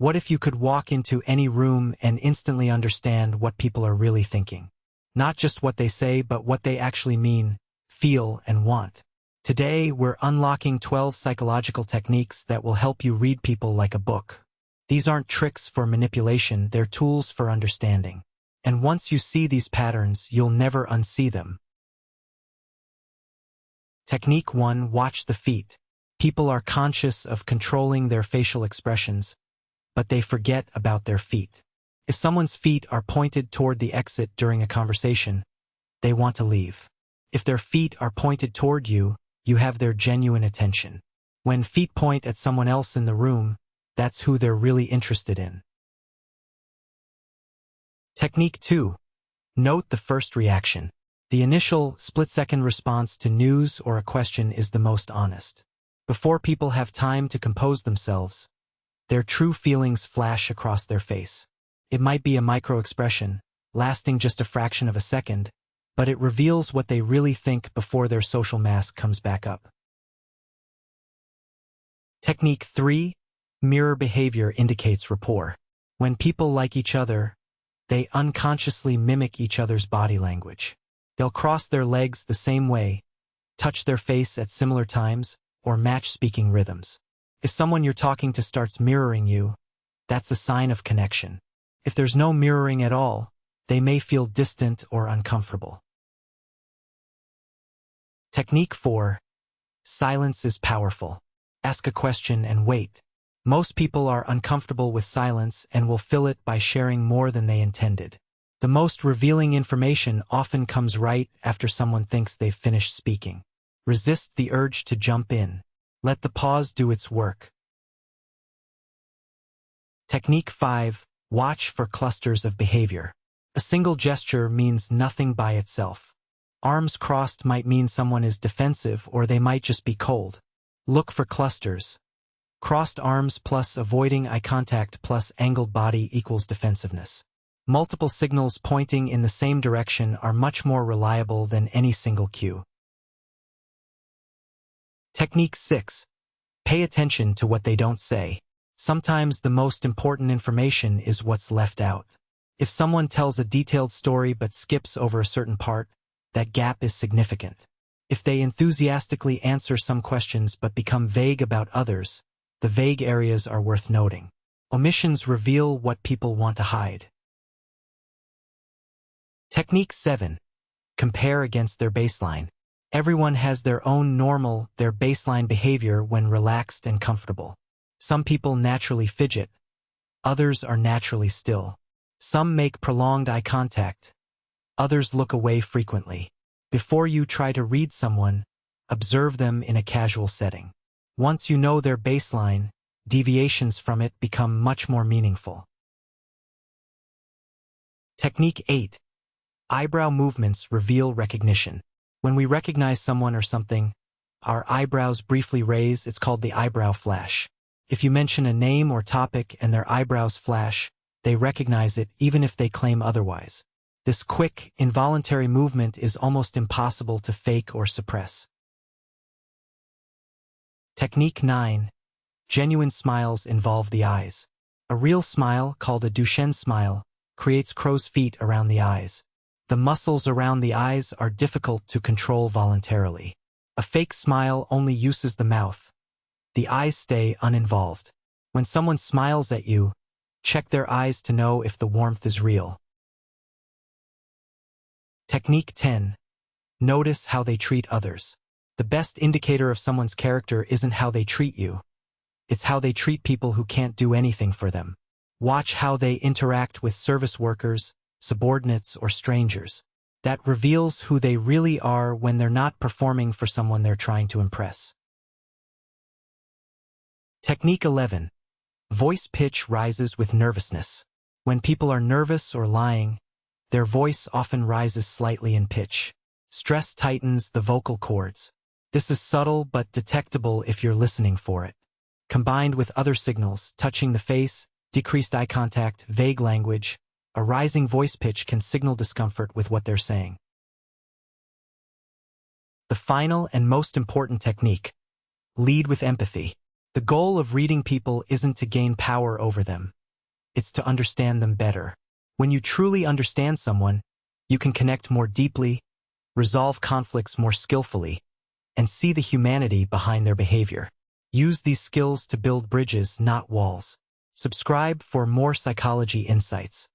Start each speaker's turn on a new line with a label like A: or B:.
A: What if you could walk into any room and instantly understand what people are really thinking? Not just what they say, but what they actually mean, feel, and want. Today, we're unlocking 12 psychological techniques that will help you read people like a book. These aren't tricks for manipulation, they're tools for understanding. And once you see these patterns, you'll never unsee them. Technique 1. Watch the feet. People are conscious of controlling their facial expressions, but they forget about their feet. If someone's feet are pointed toward the exit during a conversation, they want to leave. If their feet are pointed toward you, you have their genuine attention. When feet point at someone else in the room, that's who they're really interested in. Technique 2. Note the first reaction. The initial, split-second response to news or a question is the most honest. Before people have time to compose themselves, their true feelings flash across their face. It might be a micro-expression, lasting just a fraction of a second, but it reveals what they really think before their social mask comes back up. Technique 3. Mirror behavior indicates rapport. When people like each other, they unconsciously mimic each other's body language. They'll cross their legs the same way, touch their face at similar times, or match speaking rhythms. If someone you're talking to starts mirroring you, that's a sign of connection. If there's no mirroring at all, they may feel distant or uncomfortable. Technique 4. Silence is powerful. Ask a question and wait. Most people are uncomfortable with silence and will fill it by sharing more than they intended. The most revealing information often comes right after someone thinks they've finished speaking. Resist the urge to jump in. Let the pause do its work. Technique 5. Watch for clusters of behavior. A single gesture means nothing by itself. Arms crossed might mean someone is defensive, or they might just be cold. Look for clusters. Crossed arms plus avoiding eye contact plus angled body equals defensiveness. Multiple signals pointing in the same direction are much more reliable than any single cue. Technique 6. Pay attention to what they don't say. Sometimes the most important information is what's left out. If someone tells a detailed story but skips over a certain part, that gap is significant. If they enthusiastically answer some questions but become vague about others, the vague areas are worth noting. Omissions reveal what people want to hide. Technique 7. Compare against their baseline. Everyone has their own normal, their baseline behavior when relaxed and comfortable. Some people naturally fidget. Others are naturally still. Some make prolonged eye contact. Others look away frequently. Before you try to read someone, observe them in a casual setting. Once you know their baseline, deviations from it become much more meaningful. Technique 8. Eyebrow movements reveal recognition. When we recognize someone or something, our eyebrows briefly raise. It's called the eyebrow flash. If you mention a name or topic and their eyebrows flash, they recognize it even if they claim otherwise. This quick, involuntary movement is almost impossible to fake or suppress. Technique 9. Genuine smiles involve the eyes. A real smile, called a Duchenne smile, creates crow's feet around the eyes. The muscles around the eyes are difficult to control voluntarily. A fake smile only uses the mouth. The eyes stay uninvolved. When someone smiles at you, check their eyes to know if the warmth is real. Technique 10. Notice how they treat others. The best indicator of someone's character isn't how they treat you. It's how they treat people who can't do anything for them. Watch how they interact with service workers, subordinates, or strangers. That reveals who they really are when they're not performing for someone they're trying to impress. Technique 11. Voice pitch rises with nervousness. When people are nervous or lying, their voice often rises slightly in pitch. Stress tightens the vocal cords. This is subtle but detectable if you're listening for it. Combined with other signals, touching the face, decreased eye contact, vague language, a rising voice pitch can signal discomfort with what they're saying. The final and most important technique. Lead with empathy. The goal of reading people isn't to gain power over them. It's to understand them better. When you truly understand someone, you can connect more deeply, resolve conflicts more skillfully, and see the humanity behind their behavior. Use these skills to build bridges, not walls. Subscribe for more psychology insights.